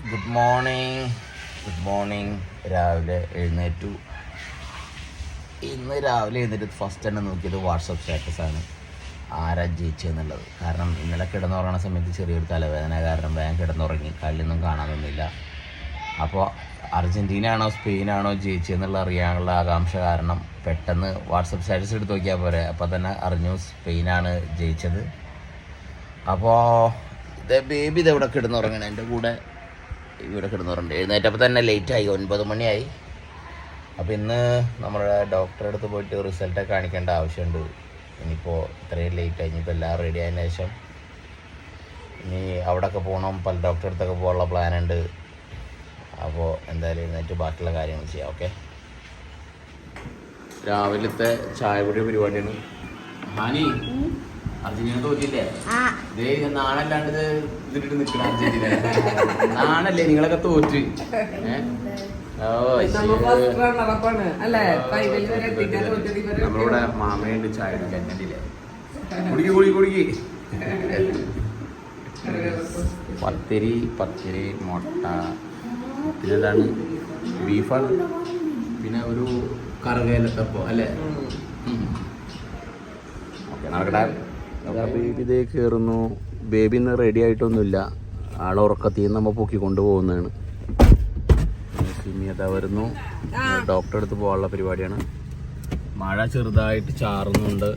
Good morning. രാവിലെ എഴുന്നേറ്റു. ഇന്ന് രാവിലെ എഴുന്നേറ്റ് ഫസ്റ്റ് തന്നെ നോക്കിയത് വാട്സപ്പ് സ്റ്റാറ്റസാണ്, ആരാ ജയിച്ചെന്നുള്ളത്. കാരണം ഇന്നലെ കിടന്നുറങ്ങുന്ന സമയത്ത് ചെറിയൊരു തലവേദന കാരണം വേഗം കിടന്നുറങ്ങി, കളിയൊന്നും കാണാനൊന്നുമില്ല. അപ്പോൾ അർജൻറ്റീന ആണോ സ്പെയിനാണോ ജയിച്ചതെന്നുള്ള അറിയാനുള്ള ആകാംക്ഷ കാരണം പെട്ടെന്ന് വാട്സപ്പ് സ്റ്റാറ്റസ് എടുത്ത് നോക്കിയാൽ പോരെ. അപ്പോൾ തന്നെ അറിഞ്ഞു സ്പെയിനാണ് ജയിച്ചത്. അപ്പോൾ ബേബി ഇതെവിടെ കിടന്നുറങ്ങണം, എൻ്റെ കൂടെ ഇവിടെ കിടന്നുറങ്ങുന്നുണ്ട്. എഴുന്നേറ്റപ്പോൾ തന്നെ ലേറ്റായി, 9 മണിയായി. അപ്പോൾ ഇന്ന് നമ്മുടെ ഡോക്ടറെ അടുത്ത് പോയിട്ട് റിസൾട്ടൊക്കെ കാണിക്കേണ്ട ആവശ്യമുണ്ട്. ഇനിയിപ്പോൾ ഇത്രയും ലേറ്റായി, ഇനിയിപ്പോൾ എല്ലാം റെഡി ആയതിനു ശേഷം ഇനി അവിടെയൊക്കെ പോകണം, പല ഡോക്ടറെ അടുത്തൊക്കെ പോകാനുള്ള പ്ലാനുണ്ട്. അപ്പോൾ എന്തായാലും എഴുന്നേറ്റ് ബാക്കിയുള്ള കാര്യങ്ങൾ ചെയ്യാം. ഓക്കെ, രാവിലത്തെ ചായപൊടി പരിപാടിയാണ്. ഹാനി, അർജന്റീന തോറ്റില്ലേ? നാണല്ലാണ്ട് ഇതിട്ട് നിൽക്കണം. അർജന്റീന നാണല്ലേ, നിങ്ങളൊക്കെ തോറ്റ്. നമ്മളിവിടെ മാമയുണ്ട് ചായ കണ്ടില്ലേ. കുടിക്ക് പത്തിരി മുട്ട, പിന്നെ എന്താണ് ബീഫാണ്, പിന്നെ ഒരു കറുകയിലത്തപ്പോ അല്ലേ. ഓക്കെ, നടക്കട്ടെ. ബേബി ഇതേ കയറുന്നു. ബേബി ഇന്ന് റെഡി ആയിട്ടൊന്നുമില്ല, ആളെ ഉറക്കത്തിൽ നിന്ന് നമ്മൾ പൊക്കിക്കൊണ്ട് പോകുന്നതാണ്. സിമിയത വരുന്നു, ഡോക്ടറെ അടുത്ത് പോകാനുള്ള പരിപാടിയാണ്. മഴ ചെറുതായിട്ട് ചാറുന്നുണ്ട്.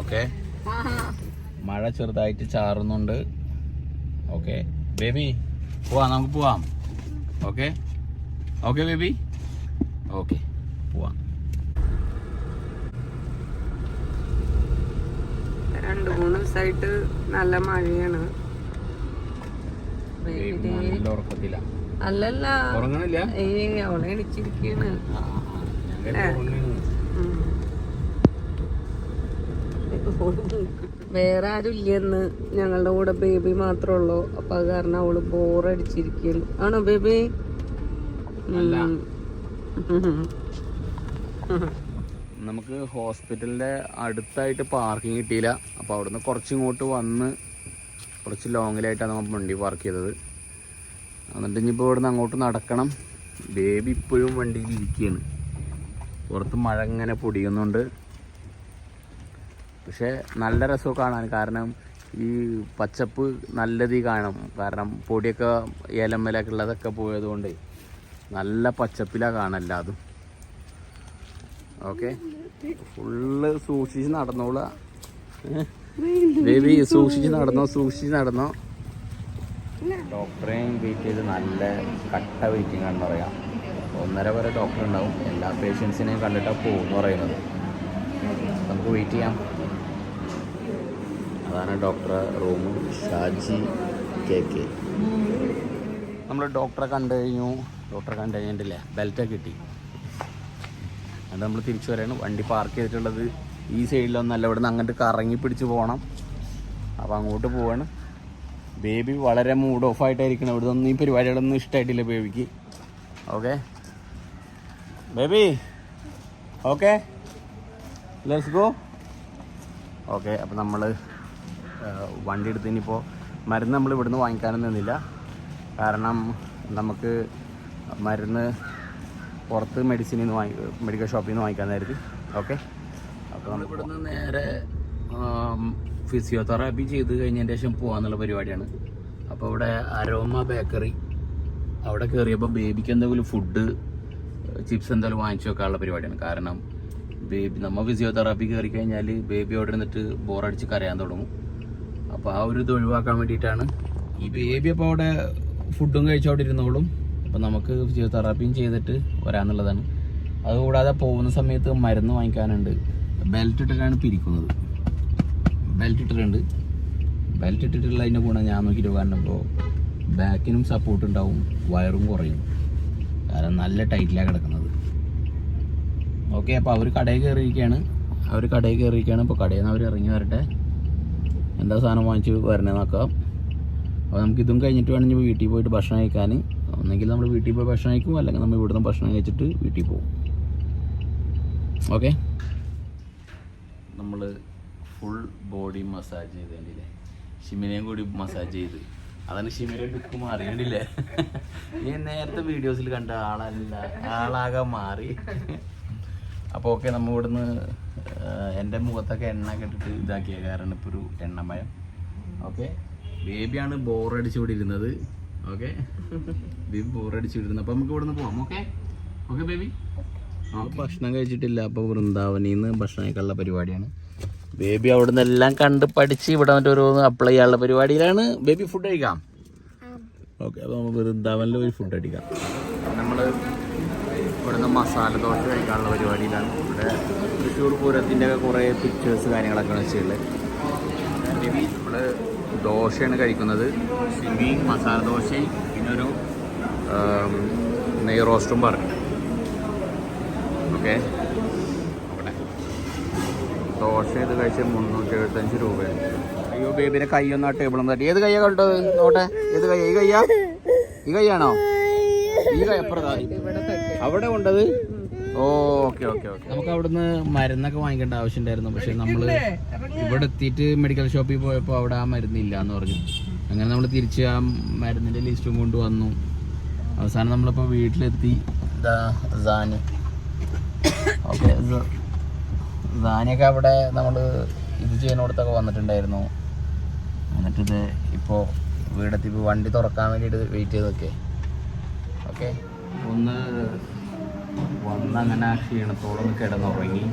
ഓക്കെ, മഴ ചെറുതായിട്ട് ചാറുന്നുണ്ട്. ഓക്കെ ബേബി, പോവാം, നമുക്ക് പോവാം. ഓക്കെ ഓക്കെ ബേബി, ഓക്കെ പോവാം. 2-3 ദിവസമായിട്ട് നല്ല മഴയാണ്. ഉറക്കത്തില്ല, അല്ലല്ല അവളെ എണിച്ചിരിക്കാണ്. വേറെ ആരും ഇല്ലെന്ന്, ഞങ്ങളുടെ കൂടെ ബേബി മാത്രമേ ഉള്ളൂ. അപ്പൊ അത് കാരണം അവള് ബോറടിച്ചിരിക്കുന്നു. ആണോ ബേബി? നമുക്ക് ഹോസ്പിറ്റലിൻ്റെ അടുത്തായിട്ട് പാർക്കിംഗ് കിട്ടിയില്ല. അപ്പോൾ അവിടുന്ന് കുറച്ചിങ്ങോട്ട് വന്ന് കുറച്ച് ലോങ്ങിലായിട്ടാണ് നമ്മൾ വണ്ടി പാർക്ക് ചെയ്തത്. എന്നിട്ട് ഇനിയിപ്പോൾ ഇവിടുന്ന് അങ്ങോട്ട് നടക്കണം. ബേബി ഇപ്പോഴും വണ്ടിയിൽ ഇരിക്കുകയാണ്. പുറത്ത് മഴ ഇങ്ങനെ പൊടിയുന്നുണ്ട്. പക്ഷേ നല്ല രസമൊക്കെ കാണാൻ, കാരണം ഈ പച്ചപ്പ് നല്ലതീ കാണും. കാരണം പൊടിയൊക്കെ ഏലമ്മലൊക്കെ ഉള്ളതൊക്കെ പോയതുകൊണ്ട് നല്ല പച്ചപ്പിലാണ് കാണല്ല അതും. ഓക്കെ, ഫുള്ള് സൂക്ഷിച്ച് നടന്നോളൂ ബേബി, സൂക്ഷിച്ച് നടന്നോ. ഡോക്ടറെയും വെയിറ്റ് ചെയ്ത് നല്ല കട്ട വെയിറ്റിംഗ് ആണെന്ന് പറയാം. 1.5 വരെ ഡോക്ടർ ഉണ്ടാവും. എല്ലാ പേഷ്യൻസിനെയും കണ്ടിട്ടാണ് പോകുമെന്ന് പറയുന്നത്. നമുക്ക് വെയിറ്റ് ചെയ്യാം. അതാണ് ഡോക്ടറെ റൂം, ഷാജി KK. നമ്മൾ ഡോക്ടറെ കണ്ടു കഴിഞ്ഞിട്ടില്ലേ, ബെൽറ്റൊക്കെ കിട്ടി. അത് നമ്മൾ തിരിച്ചു വരെയാണ് വണ്ടി പാർക്ക് ചെയ്തിട്ടുള്ളത്. ഈ സൈഡിലൊന്നല്ല, ഇവിടെ നിന്ന് അങ്ങോട്ട് കറങ്ങി പിടിച്ച് പോകണം. അപ്പോൾ അങ്ങോട്ട് പോവാണ്. ബേബി വളരെ മൂഡ് ഓഫ് ആയിട്ടായിരിക്കണം. ഇവിടെ ഒന്നും ഈ പരിപാടികളൊന്നും ഇഷ്ടമായിട്ടില്ല ബേബിക്ക്. Okay baby, okay let's go. Okay, അപ്പോൾ നമ്മൾ വണ്ടി എടുത്ത് ഇനിയിപ്പോൾ മരുന്ന് നമ്മൾ ഇവിടുന്ന് വാങ്ങിക്കാനൊന്നും നിന്നില്ല. കാരണം നമുക്ക് മരുന്ന് പുറത്ത് മെഡിക്കൽ ഷോപ്പിൽ നിന്ന് വാങ്ങിക്കാനായിരുന്നു. ഓക്കെ, അപ്പോൾ നമ്മൾ ഇവിടുന്ന് നേരെ ഫിസിയോതെറാപ്പി ചെയ്ത് കഴിഞ്ഞതിന് ശേഷം പോകാമെന്നുള്ള പരിപാടിയാണ്. അപ്പോൾ ഇവിടെ അരോമ ബേക്കറി, അവിടെ കയറിയപ്പോൾ ബേബിക്ക് എന്തെങ്കിലും ഫുഡ്, ചിപ്സ് എന്തെങ്കിലും വാങ്ങിച്ചു വെക്കാനുള്ള പരിപാടിയാണ്. കാരണം ബേബി നമ്മൾ ഫിസിയോതെറാപ്പി കയറി കഴിഞ്ഞാൽ ബേബി അവിടെ ഇരുന്നിട്ട് ബോറടിച്ച് കരയാൻ തുടങ്ങും. അപ്പോൾ ആ ഒരു ഇത് ഒഴിവാക്കാൻ വേണ്ടിയിട്ടാണ് ഈ ബേബി. അപ്പോൾ അവിടെ ഫുഡും കഴിച്ചവിടെ ഇരുന്നോളും. അപ്പോൾ നമുക്ക് ഫിസിയോതെറാപ്പിയും ചെയ്തിട്ട് വരാമെന്നുള്ളതാണ്. അതുകൂടാതെ പോകുന്ന സമയത്ത് മരുന്ന് വാങ്ങിക്കാനുണ്ട്. ബെൽറ്റ് ഇട്ടിട്ടാണ് പിരിക്കുന്നത്. ബെൽറ്റ് ഇട്ടിട്ടുള്ള അതിൻ്റെ ഗുണം ഞാൻ നോക്കിയിട്ട്, കാരണം ഇപ്പോൾ ബാക്കിനും സപ്പോർട്ട് ഉണ്ടാവും, വയറും കുറയും. കാരണം നല്ല ടൈറ്റിലാണ് കിടക്കുന്നത്. ഓക്കെ, അപ്പോൾ അവർ കടയിൽ കയറിയിരിക്കുകയാണ്. ഇപ്പോൾ കടയിൽ നിന്ന് അവർ ഇറങ്ങി വരട്ടെ, എന്താ സാധനം വാങ്ങിച്ച് വരണേ നോക്കാം. അപ്പോൾ നമുക്ക് ഇതും കഴിഞ്ഞിട്ട് വേണമെങ്കിൽ വീട്ടിൽ പോയിട്ട് ഭക്ഷണം കഴിക്കാൻ. ഒന്നെങ്കിൽ നമ്മൾ വീട്ടിൽ പോയി ഭക്ഷണം കഴിക്കും, അല്ലെങ്കിൽ നമ്മൾ ഇവിടുന്ന് ഭക്ഷണം കഴിച്ചിട്ട് വീട്ടിൽ പോകും. ഓക്കെ, നമ്മൾ ഫുൾ ബോഡി മസാജ് ചെയ്തതിൻ്റെ ഷിമിനെയും കൂടി മസാജ് ചെയ്ത് അതാണ് ഷിമയുടെ ലുക്ക് മാറിയിട്ടില്ലേ? ഈ നേരത്തെ വീഡിയോസിൽ കണ്ട ആളല്ല, ആളാകെ മാറി. അപ്പോൾ ഓക്കെ, നമ്മൾ ഇവിടുന്ന് എൻ്റെ മുഖത്തൊക്കെ എണ്ണ കെട്ടിട്ട് ഇതാക്കിയ കാരണം ഇപ്പോൾ ഒരു എണ്ണമയം. ഓക്കെ, ബേബിയാണ് ബോറടിച്ചുകൂടി ഇരുന്നത്. ഓക്കെ, ബേബി ബോറടിച്ചുവിടുന്നത്. അപ്പോൾ നമുക്ക് ഇവിടുന്ന് പോവാം. Okay okay baby. ഭക്ഷണം കഴിച്ചിട്ടില്ല. അപ്പോൾ വൃന്ദാവനിൽ നിന്ന് ഭക്ഷണം കഴിക്കാനുള്ള പരിപാടിയാണ്. ബേബി അവിടെ നിന്ന് എല്ലാം കണ്ട് പഠിച്ച് ഇവിടെ വന്നിട്ട് ഓരോന്ന് അപ്ലൈ ചെയ്യാനുള്ള പരിപാടിയിലാണ്. ബേബി ഫുഡ് കഴിക്കാം. ഓക്കെ, അപ്പോൾ നമുക്ക് വൃന്ദാവനിൽ പോയി ഫുഡ് അടിക്കാം. നമ്മൾ ഇവിടുന്ന് മസാല ദോശ കഴിക്കാനുള്ള പരിപാടിയിലാണ്. ഇവിടെ തൃശ്ശൂർ പൂരത്തിൻ്റെ ഒക്കെ കുറേ പിക്ചേഴ്സ് കാര്യങ്ങളൊക്കെ വെച്ചുള്ളത്. ബേബി നമ്മൾ ദോശയാണ് കഴിക്കുന്നത്. സിമി മസാല ദോശയും പിന്നെ ഒരു നെയ് റോസ്റ്റും പറഞ്ഞു. ഓക്കെ, അവിടെ ദോശ ഇത് കഴിച്ച് 375 രൂപയാണ്. അയ്യോ, ബേബിയുടെ കൈയൊന്നും ആ ടേബിളൊന്നും തട്ടി. ഏത് കയ്യാണ് കണ്ടത്? നോട്ടെ, ഏത് കൈ? ഈ കയ്യാ? ഈ കൈയാണോ? ഈ കൈ അപ്പുറത്താ അവിടെ കൊണ്ടത്. Okay okay okay. നമുക്ക് അവിടുന്ന് മരുന്നൊക്കെ വാങ്ങിക്കേണ്ട ആവശ്യമുണ്ടായിരുന്നു. പക്ഷെ നമ്മൾ ഇവിടെ എത്തിയിട്ട് മെഡിക്കൽ ഷോപ്പിൽ പോയപ്പോൾ അവിടെ ആ മരുന്നില്ല എന്ന് പറഞ്ഞു. അങ്ങനെ നമ്മൾ തിരിച്ച് ആ മരുന്നിൻ്റെ ലിസ്റ്റും കൊണ്ടുവന്നു. അവസാനം നമ്മളിപ്പോൾ വീട്ടിലെത്തി. സാനി ഓക്കെ, സാനിയൊക്കെ അവിടെ നമ്മൾ ഇത് ചെയ്യുന്നിടത്തൊക്കെ വന്നിട്ടുണ്ടായിരുന്നു. എന്നിട്ടിത് ഇപ്പോൾ വീടെത്തി വണ്ടി തുറക്കാൻ വേണ്ടിയിട്ട് വെയിറ്റ് ചെയ്ത് നോക്കേ. ഓക്കെ, ഒന്ന് വന്നങ്ങനെ ക്ഷീണത്തോടൊന്ന് കിടന്നുറങ്ങി.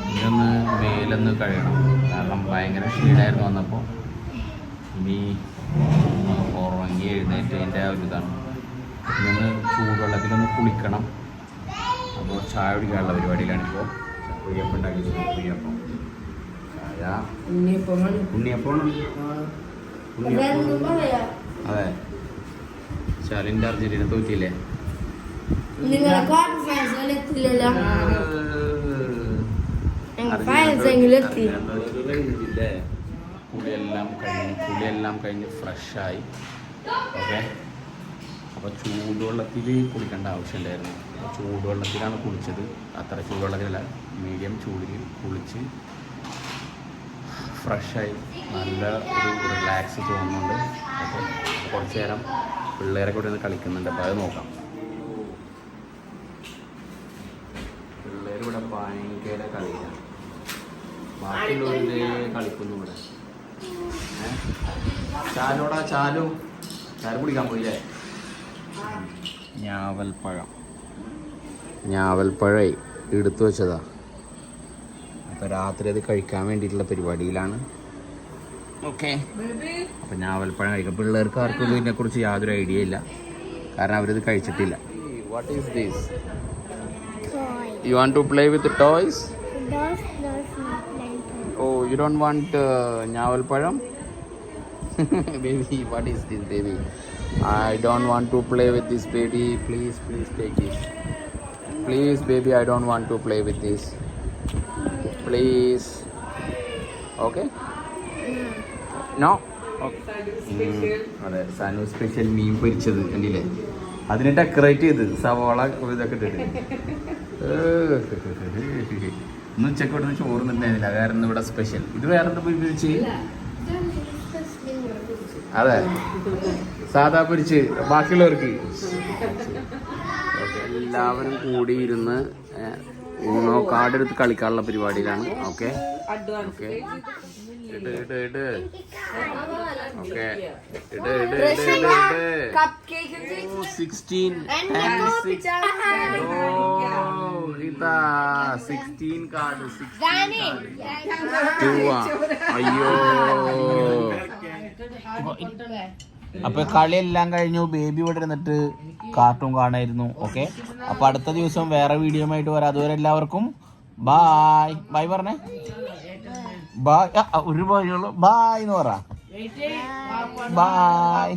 ഇനിയൊന്ന് മേലൊന്ന് കഴുകണം, കാരണം ഭയങ്കര ക്ഷീണമായിരുന്നു വന്നപ്പോൾ. ഇനി ഉറങ്ങി എഴുന്നേറ്റതിൻ്റെ ഒരു ഇതാണ്. ഇനി ചൂടുവെള്ളത്തിലൊന്ന് കുളിക്കണം. അപ്പോൾ ചായ കുടിക്കാനുള്ള പരിപാടിയിലാണിപ്പോൾ. കുയ്യപ്പം ഉണ്ടാക്കി. കുയ്യപ്പം ചായ ഉണ്ണിയപ്പമാണ്. അതെ, ശാലിൻ്റെ അർജന്റീന തോറ്റില്ലേ? കുളിയെല്ലാം കഴിഞ്ഞ് ഫ്രഷായി. ഓക്കെ, അപ്പോൾ ചൂടുവെള്ളത്തിൽ കുളിക്കേണ്ട ആവശ്യമില്ലായിരുന്നു. ചൂടുവെള്ളത്തിലാണ് കുളിച്ചത്. അത്ര ചൂടുവെള്ളത്തിലല്ല, മീഡിയം ചൂടിൽ കുളിച്ച് ഫ്രഷായി നല്ല ഒരു റിലാക്സ് തോന്നുന്നുണ്ട്. അപ്പോൾ കുറച്ച് നേരം പിള്ളേരൊക്കെ ഇവിടെ നിന്ന് കളിക്കുന്നുണ്ട്. അപ്പോൾ അത് നോക്കാം. പിള്ളേരിവിടെ ഭയങ്കര കളിയാണ്. ബാക്കിയുള്ളവരുടെ കളിക്കുന്നു ഇവിടെ. ചാലോടാ ചാലു കുടിക്കാൻ പോയില്ലേ? ഞാവൽപ്പഴം എടുത്തു വെച്ചതാ. അപ്പോൾ രാത്രി അത് കഴിക്കാൻ വേണ്ടിയിട്ടുള്ള പരിപാടിയിലാണ്. ഓക്കെ, അപ്പോൾ ഞാവൽപ്പഴം കഴിക്കാം. പിള്ളേർക്ക് ആർക്കും ഇതിനെക്കുറിച്ച് യാതൊരു ഐഡിയ ഇല്ല, കാരണം അവരിത് കഴിച്ചിട്ടില്ല. What is this? You want to play with the toys? Oh, you don't want Nyavalparam? Baby, what is this, baby? I don't want to play with this, baby. Please take this. Please, baby, I don't want to play with this. Please. Okay? No? അതെ, Sanu special മീൻ പൊരിച്ചത് കണ്ടില്ലേ? അതിനെ decorate ചെയ്ത് സവാള ഇതൊക്കെ ഇട്ടിട്ട്. ഇന്ന് ഉച്ചക്ക് ഇവിടുന്ന് ചോറുന്നുണ്ടായിരുന്നില്ല, കാരണം ഇവിടെ സ്പെഷ്യൽ. ഇത് വേറെ എന്താ പൊരിച്ച്? അതെ, സാധാ പൊരിച്ച് ബാക്കിയുള്ളവർക്ക്. എല്ലാവരും കൂടിയിരുന്ന് ഊണോ കാർഡ് എടുത്ത് കളിക്കാനുള്ള പരിപാടിയിലാണ്. ഓക്കെ ഓക്കെ, ഇട് ഓക്കെ, ഇട് 16 കാർഡ്. അയ്യോ, അപ്പൊ കളിയെല്ലാം കഴിഞ്ഞു. ബേബി ഇവിടെ ഇരുന്നിട്ട് കാർട്ടൂൺ കാണായിരുന്നു. ഓക്കെ, അപ്പൊ അടുത്ത ദിവസം വേറെ വീഡിയോ ആയിട്ട് വരാം. അതുവരെ എല്ലാവർക്കും ബായ്. ബായ് പറഞ്ഞേ. ബായ്, ഒരു ബായുള്ളൂ. ബായ് എന്ന് പറ. ബായ്.